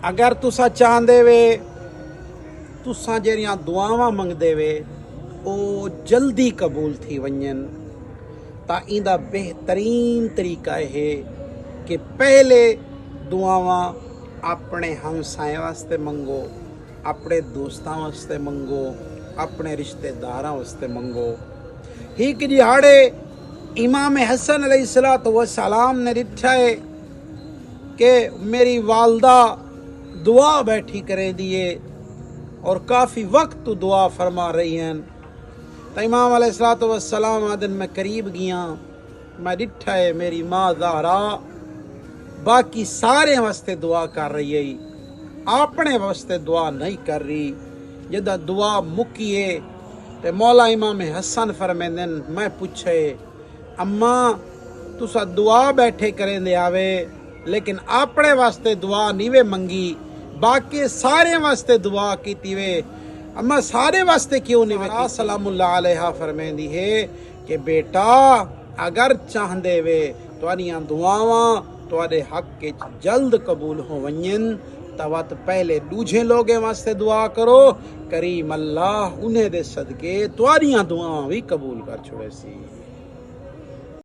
अगर तुसा चाहते वे तुसा जहिड़ियां दुआवां मंगदे वे ओ जल्दी कबूल थी वञनि ता इंदा बेहतरीन तरीका है कि पहले दुआवां अपने हमसाए वास्ते मंगो, अपने दोस्तां वास्ते मंगो, अपने रिश्तेदारां वास्ते मंगो। हिक दिहाड़े इमाम हसन अलैहिस्सलातु वस्सलाम ने दिठा है कि मेरी वालदा दुआ बैठी करे दिए और काफ़ी वक्त दुआ फरमा रही हैं। तो इमाम अलैहिस्सलातु वस्सलाम आदन मैं करीब गया, मैं दिठा है मेरी माँ ज़हरा बाकी सारे वास्ते दुआ कर रही है, अपने वास्ते दुआ नहीं कर रही। जदा दुआ मुकिए ते मौला इमाम हसन फरमेंदन मैं पूछे अम्मा तुसा दुआ बैठे करें दे आवे लेकिन अपने वास्ते दुआ नहीं वे मंगी, बाकी सारे वास्ते दुआ की वे, अम्मा सारे वास्ते क्यों नहीं वे? सलामुल्लाह अलैहा फरमेंदी है कि बेटा अगर चाहते वे तुहाड़ियां दुआवां तुहाडे हक के जल्द कबूल हो वञन तवत पहले दूजे लोगे वास्ते दुआ करो, करीम अल्लाह उन्हें दे सदके तुहाड़ियां दुआवां भी कबूल कर छोड़े सी।